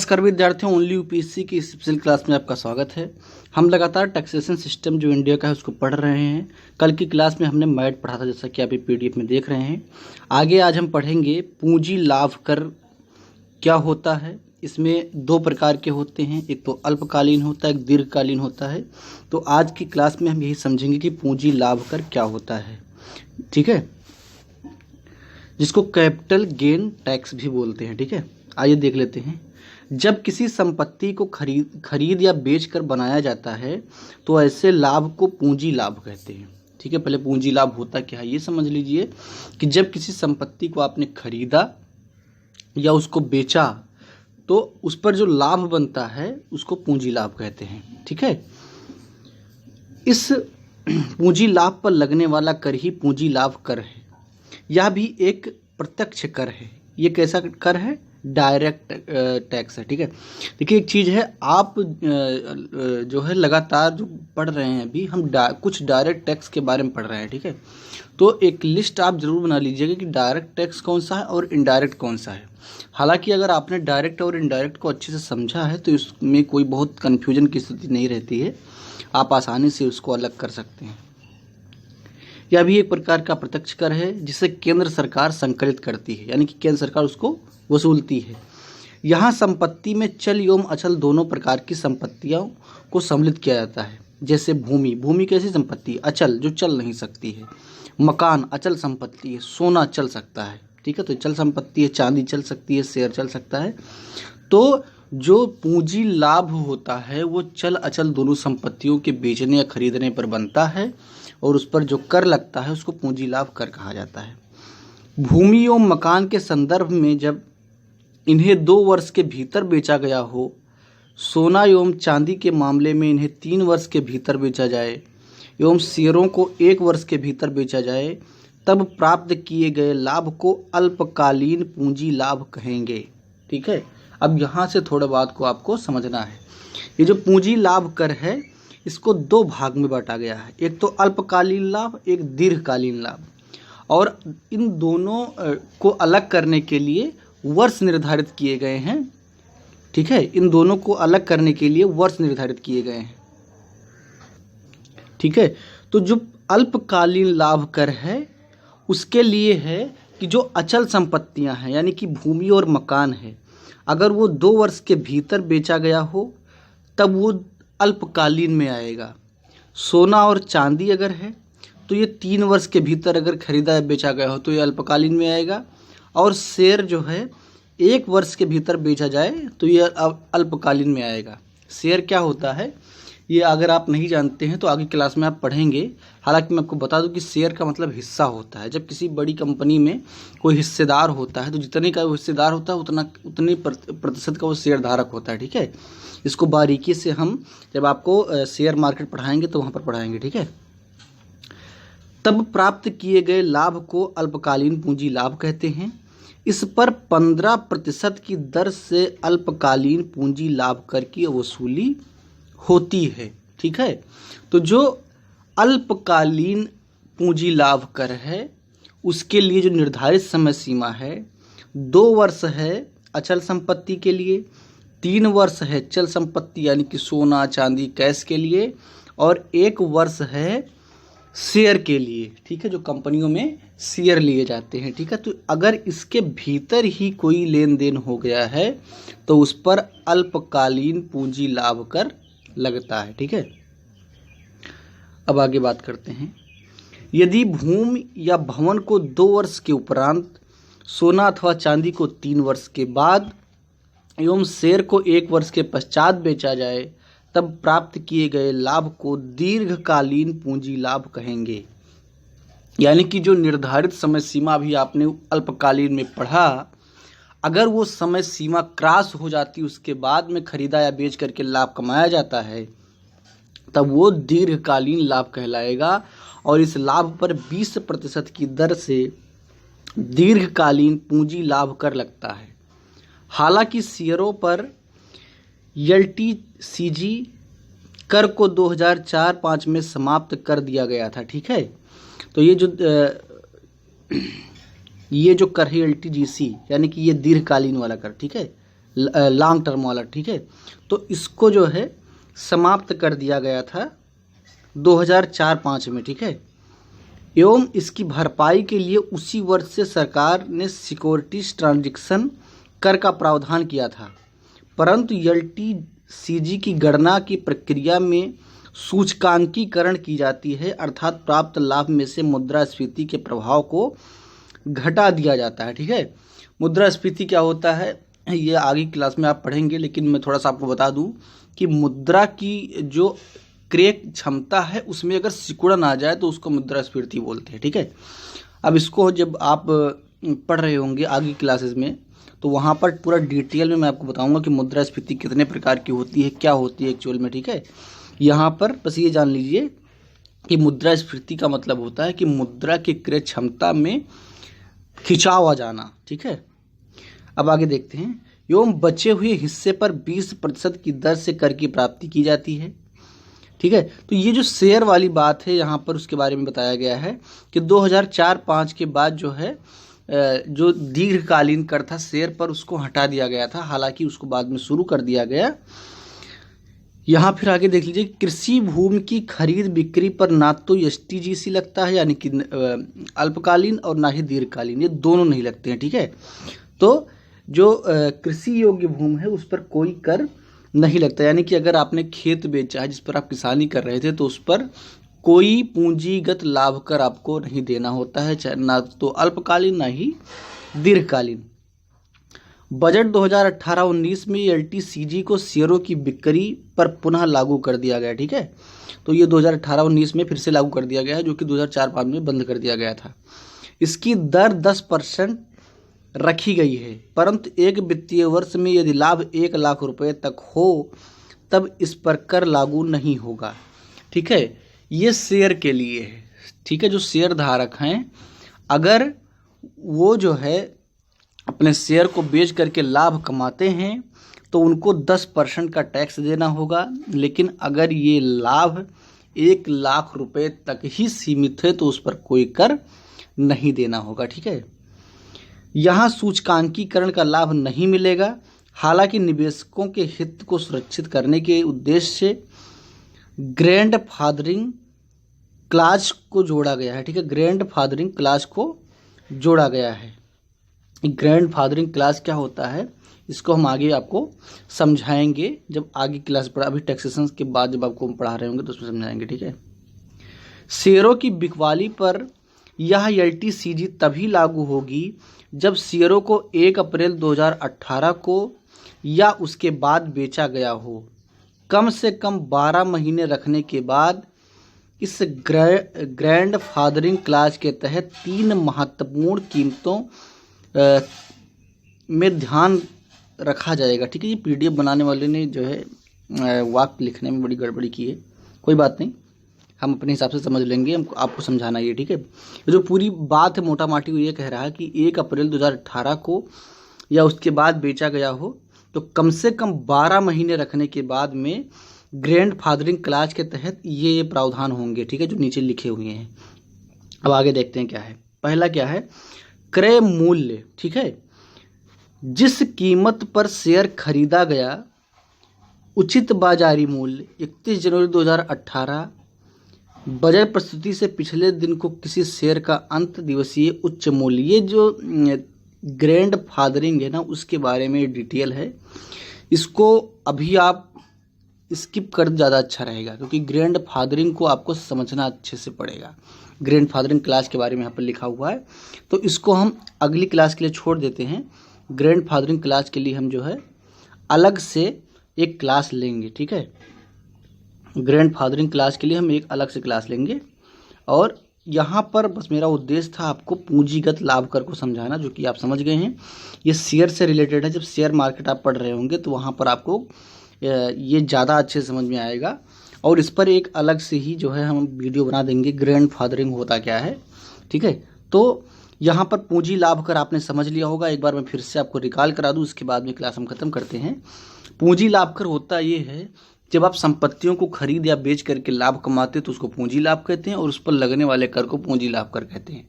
नमस्कार विद्यार्थियों, only UPSC की स्पेशल क्लास में आपका स्वागत है। हम लगातार टैक्सेशन सिस्टम जो इंडिया का है उसको पढ़ रहे हैं। कल की क्लास में हमने मैट पढ़ा था, जैसा कि आप पीडीएफ में देख रहे हैं। आगे आज हम पढ़ेंगे पूंजी लाभ कर क्या होता है। इसमें दो प्रकार के होते हैं, एक तो अल्पकालीन होता है, एक दीर्घकालीन होता है। तो आज की क्लास में हम यही समझेंगे कि पूंजी लाभ कर क्या होता है, ठीक है, जिसको कैपिटल गेन टैक्स भी बोलते हैं। ठीक है, आइए देख लेते हैं। जब किसी संपत्ति को खरीद या बेचकर बनाया जाता है तो ऐसे लाभ को पूंजी लाभ कहते हैं। ठीक है, पहले पूंजी लाभ होता क्या है ये समझ लीजिए कि जब किसी संपत्ति को आपने खरीदा या उसको बेचा तो उस पर जो लाभ बनता है उसको पूंजी लाभ कहते हैं। ठीक है, इस पूंजी लाभ पर लगने वाला कर ही पूंजी लाभ कर है। यह भी एक प्रत्यक्ष कर है। ये कैसा कर है? डायरेक्ट टैक्स है। ठीक है, देखिए एक चीज़ है, आप जो है लगातार जो पढ़ रहे हैं अभी हम कुछ डायरेक्ट टैक्स के बारे में पढ़ रहे हैं। ठीक है, तो एक लिस्ट आप ज़रूर बना लीजिएगा कि डायरेक्ट टैक्स कौन सा है और इनडायरेक्ट कौन सा है। हालांकि अगर आपने डायरेक्ट और इनडायरेक्ट को अच्छे से समझा है तो इसमें कोई बहुत कन्फ्यूजन की स्थिति नहीं रहती है, आप आसानी से उसको अलग कर सकते हैं। यह भी एक प्रकार का प्रत्यक्ष कर है जिसे केंद्र सरकार संकलित करती है, यानी कि केंद्र सरकार उसको वसूलती है। यहाँ संपत्ति में चल एवं अचल दोनों प्रकार की संपत्तियों को सम्मिलित किया जाता है। जैसे भूमि कैसी संपत्ति? अचल, जो चल नहीं सकती है। मकान अचल संपत्ति है, सोना चल सकता है। ठीक है, तो चल संपत्ति है, चांदी चल सकती है, शेयर चल सकता है। तो जो पूंजी लाभ होता है वो चल अचल दोनों संपत्तियों के बेचने या खरीदने पर बनता है और उस पर जो कर लगता है उसको पूंजी लाभ कर कहा जाता है। भूमि एवं मकान के संदर्भ में जब इन्हें 2 वर्ष के भीतर बेचा गया हो, सोना एवं चांदी के मामले में इन्हें 3 वर्ष के भीतर बेचा जाए एवं शेयरों को 1 वर्ष के भीतर बेचा जाए, तब प्राप्त किए गए लाभ को अल्पकालीन पूंजी लाभ कहेंगे। ठीक है, अब यहाँ से थोड़ा बात को आपको समझना है। ये जो पूंजी लाभ कर है इसको 2 भाग में बांटा गया है, एक तो अल्पकालीन लाभ, एक दीर्घकालीन लाभ। और इन दोनों को अलग करने के लिए वर्ष निर्धारित किए गए हैं। ठीक है, इन दोनों को अलग करने के लिए वर्ष निर्धारित किए गए हैं। ठीक है, तो जो अल्पकालीन लाभ कर है उसके लिए है कि जो अचल संपत्तियां हैं, यानी कि भूमि और मकान है, अगर वो 2 वर्ष के भीतर बेचा गया हो तब वो अल्पकालीन में आएगा। सोना और चांदी अगर है तो ये 3 वर्ष के भीतर अगर खरीदा या बेचा गया हो तो ये अल्पकालीन में आएगा। और शेयर जो है 1 वर्ष के भीतर बेचा जाए तो ये अल्पकालीन में आएगा। शेयर क्या होता है ये अगर आप नहीं जानते हैं तो आगे क्लास में आप पढ़ेंगे। हालांकि मैं आपको बता दूं कि शेयर का मतलब हिस्सा होता है। जब किसी बड़ी कंपनी में कोई हिस्सेदार होता है तो जितने का वो हिस्सेदार होता है उतने प्रतिशत का वो शेयर धारक होता है। ठीक है, इसको बारीकी से हम जब आपको शेयर मार्केट पढ़ाएंगे तो वहाँ पर पढ़ाएंगे। ठीक है, तब प्राप्त किए गए लाभ को अल्पकालीन पूंजी लाभ कहते हैं। इस पर 15% की दर से अल्पकालीन पूंजी लाभ कर की वसूली होती है। ठीक है, तो जो अल्पकालीन पूंजी लाभ कर है उसके लिए जो निर्धारित समय सीमा है 2 वर्ष है अचल संपत्ति के लिए, 3 वर्ष है चल संपत्ति यानी कि सोना चांदी कैश के लिए, और 1 वर्ष है शेयर के लिए। ठीक है, जो कंपनियों में शेयर लिए जाते हैं। ठीक है, तो अगर इसके भीतर ही कोई लेन देन हो गया है तो उस पर अल्पकालीन पूंजी लाभ कर लगता है। ठीक है, अब आगे बात करते हैं। यदि भूमि या भवन को 2 वर्ष के उपरांत, सोना अथवा चांदी को 3 वर्ष के बाद एवं शेयर को 1 वर्ष के पश्चात बेचा जाए तब प्राप्त किए गए लाभ को दीर्घकालीन पूंजी लाभ कहेंगे। यानी कि जो निर्धारित समय सीमा भी आपने अल्पकालीन में पढ़ा, अगर वो समय सीमा क्रॉस हो जाती उसके बाद में खरीदा या बेच करके लाभ कमाया जाता है तब वो दीर्घकालीन लाभ कहलाएगा। और इस लाभ पर 20% की दर से दीर्घकालीन पूंजी लाभ कर लगता है। हालांकि शेयरों पर LTCG कर को 2004-05 में समाप्त कर दिया गया था। ठीक है, तो ये जो कर है LTGC यानी कि ये दीर्घकालीन वाला कर। ठीक है, लॉन्ग टर्म वाला, ठीक है। तो इसको जो है समाप्त कर दिया गया था 2004-05 में, ठीक है। एवं इसकी भरपाई के लिए उसी वर्ष से सरकार ने सिक्योरिटीज ट्रांजैक्शन कर का प्रावधान किया था, परंतु एलटीसीजी की गणना की प्रक्रिया में सूचकांकीकरण की जाती है, अर्थात प्राप्त लाभ में से मुद्रास्फीति के प्रभाव को घटा दिया जाता है, ठीक है। मुद्रास्फीति क्या होता है ये आगे क्लास में आप पढ़ेंगे, लेकिन मैं थोड़ा सा आपको बता दूं कि मुद्रा की जो क्रय क्षमता है उसमें अगर सिकुड़न आ जाए तो उसको मुद्रास्फीति बोलते हैं, ठीक है। अब इसको जब आप पढ़ रहे होंगे आगे क्लासेस में तो वहाँ पर पूरा डिटेल में मैं आपको बताऊंगा कि मुद्रास्फीति कितने प्रकार की होती है, क्या होती है एक्चुअल में, ठीक है। यहाँ पर बस ये जान लीजिए कि मुद्रास्फीति का मतलब होता है कि मुद्रा की क्रय क्षमता में खिंचाव आ जाना, ठीक है। अब आगे देखते हैं। एवं बचे हुए हिस्से पर 20% की दर से कर की प्राप्ति की जाती है, ठीक है। तो ये जो शेयर वाली बात है यहाँ पर उसके बारे में बताया गया है कि 2004-05 के बाद जो है जो दीर्घकालीन कर था शेयर पर उसको हटा दिया गया था, हालांकि उसको बाद में शुरू कर दिया गया। यहाँ फिर आगे देख लीजिए, कृषि भूमि की खरीद बिक्री पर ना तो एसटीजीसी लगता है यानी कि अल्पकालीन और ना ही दीर्घकालीन, ये दोनों नहीं लगते हैं, ठीक है। तो जो कृषि योग्य भूमि है उस पर कोई कर नहीं लगता, यानी कि अगर आपने खेत बेचा है जिस पर आप किसानी कर रहे थे तो उस पर कोई पूंजीगत लाभ कर आपको नहीं देना होता है, चाहे ना तो अल्पकालीन ना ही दीर्घकालीन। बजट 2018-19 में एलटीसीजी को शेयरों की बिक्री पर पुनः लागू कर दिया गया, ठीक है। तो ये 2018-19 में फिर से लागू कर दिया गया है, जो कि 2004-05 में बंद कर दिया गया था। इसकी दर 10% रखी गई है, परंतु एक वित्तीय वर्ष में यदि लाभ 1 लाख रुपए तक हो तब इस पर कर लागू नहीं होगा, ठीक है। ये शेयर के लिए है, ठीक है। जो शेयर धारक हैं अगर वो जो है अपने शेयर को बेच करके लाभ कमाते हैं तो उनको 10% का टैक्स देना होगा, लेकिन अगर ये लाभ 1 लाख रुपए तक ही सीमित है तो उस पर कोई कर नहीं देना होगा, ठीक है। यहाँ सूचकांकीकरण का लाभ नहीं मिलेगा, हालांकि निवेशकों के हित को सुरक्षित करने के उद्देश्य से ग्रैंडफादरिंग क्लाज को जोड़ा गया है, ठीक है। ग्रैंडफादरिंग क्लाज को जोड़ा गया है। ग्रैंडफादरिंग क्लास क्या होता है इसको हम आगे आपको समझाएंगे जब आगे क्लास पढ़ा, अभी टैक्सेशन के बाद जब आपको हम पढ़ा रहे होंगे तो उसमें समझाएंगे, ठीक है। शेयरों की बिकवाली पर यह एलटीसीजी तभी लागू होगी जब शेयरों को 1 अप्रैल 2018 को या उसके बाद बेचा गया हो। कम से कम 12 महीने रखने के बाद इस ग्रैंडफादरिंग क्लास के तहत 3 महत्वपूर्ण कीमतों में ध्यान रखा जाएगा, ठीक है। ये पीडीएफ बनाने वाले ने जो है वाक्य लिखने में बड़ी गड़बड़ी की है, कोई बात नहीं, हम अपने हिसाब से समझ लेंगे, हमको आपको समझाना ये, ठीक है। जो पूरी बात है मोटा माटी वो ये कह रहा है कि 1 अप्रैल 2018 को या उसके बाद बेचा गया हो तो कम से कम 12 महीने रखने के बाद में ग्रैंडफादरिंग क्लास के तहत ये प्रावधान होंगे, ठीक है, जो नीचे लिखे हुए हैं। अब आगे देखते हैं क्या है। पहला क्या है, क्रय मूल्य, ठीक है। जिस कीमत पर शेयर खरीदा गया उचित बाजारी मूल्य 31 जनवरी 2018 बजट प्रस्तुति से पिछले दिन को किसी शेयर का अंत दिवसीय उच्च मूल्य, ये जो ग्रैंड फादरिंग है ना उसके बारे में डिटेल है, इसको अभी आप स्किप कर ज़्यादा अच्छा रहेगा क्योंकि ग्रैंड फादरिंग को आपको समझना अच्छे से पड़ेगा। ग्रैंड फादरिंग क्लास के बारे में यहाँ पर लिखा हुआ है तो इसको हम अगली क्लास के लिए छोड़ देते हैं। ग्रैंड फादरिंग क्लास के लिए हम जो है अलग से एक क्लास लेंगे, ठीक है। ग्रैंड फादरिंग क्लास के लिए हम एक अलग से क्लास लेंगे और यहाँ पर बस मेरा उद्देश्य था आपको पूंजीगत लाभ कर को समझाना, जो कि आप समझ गए हैं। ये शेयर से रिलेटेड है, जब शेयर मार्केट आप पढ़ रहे होंगे तो वहाँ पर आपको ये ज़्यादा अच्छे से समझ में आएगा और इस पर एक अलग से ही जो है हम वीडियो बना देंगे ग्रैंड फादरिंग होता क्या है, ठीक है। तो यहाँ पर पूंजी लाभ कर आपने समझ लिया होगा, एक बार मैं फिर से आपको रिकॉल करा दूँ, उसके बाद में क्लास हम ख़त्म करते हैं। पूंजी लाभ कर होता ये है जब आप संपत्तियों को खरीद या बेच करके लाभ कमाते हैं तो उसको पूंजी लाभ कहते हैं और उस पर लगने वाले कर को पूंजी लाभ कर कहते हैं।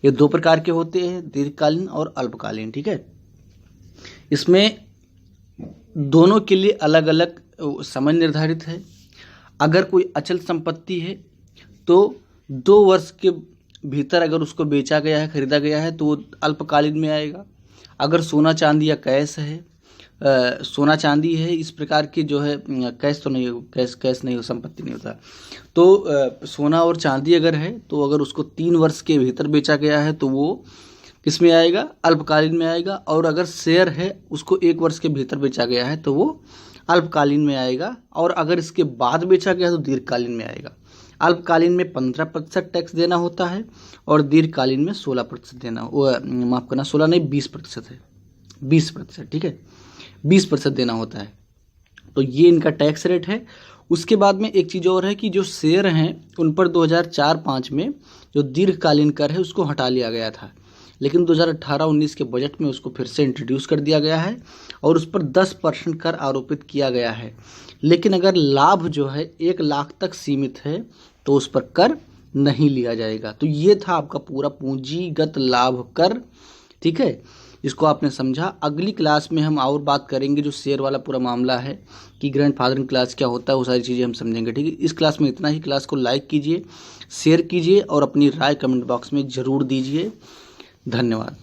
ये दो प्रकार के होते हैं, दीर्घकालीन और अल्पकालीन, ठीक है। इसमें दोनों के लिए अलग अलग समय निर्धारित है। अगर कोई अचल संपत्ति है तो 2 वर्ष के भीतर अगर उसको बेचा गया है, खरीदा गया है, तो वो अल्पकालीन में आएगा। अगर सोना चांदी या कैश है, सोना चांदी है, इस प्रकार की जो है, कैश तो नहीं, कैश नहीं हो, संपत्ति नहीं होता, तो सोना और चांदी अगर है तो अगर उसको 3 वर्ष के भीतर बेचा गया है तो वो किस में आएगा, अल्पकालीन में आएगा। और अगर शेयर है उसको 1 वर्ष के भीतर बेचा गया है तो वो अल्पकालीन में आएगा। और अगर इसके बाद बेचा गया तो दीर्घकालीन में आएगा। अल्पकालीन में 15% टैक्स देना होता है और दीर्घकालीन में 16% देना, माफ़ करना, 16 नहीं 20% है, 20%, ठीक है, 20% देना होता है। तो ये इनका टैक्स रेट है। उसके बाद में एक चीज़ और है कि जो शेयर हैं उन पर 2004-05 में जो दीर्घकालीन कर है उसको हटा लिया गया था, लेकिन 2018-19 के बजट में उसको फिर से इंट्रोड्यूस कर दिया गया है और उस पर 10% कर आरोपित किया गया है। लेकिन अगर लाभ जो है 1 लाख तक सीमित है तो उस पर कर नहीं लिया जाएगा। तो ये था आपका पूरा पूंजीगत लाभ कर, ठीक है, इसको आपने समझा। अगली क्लास में हम और बात करेंगे जो शेयर वाला पूरा मामला है कि ग्रैंडफादरिंग क्लास क्या होता है, वो सारी चीज़ें हम समझेंगे, ठीक है। इस क्लास में इतना ही। क्लास को लाइक कीजिए, शेयर कीजिए और अपनी राय कमेंट बॉक्स में ज़रूर दीजिए। धन्यवाद।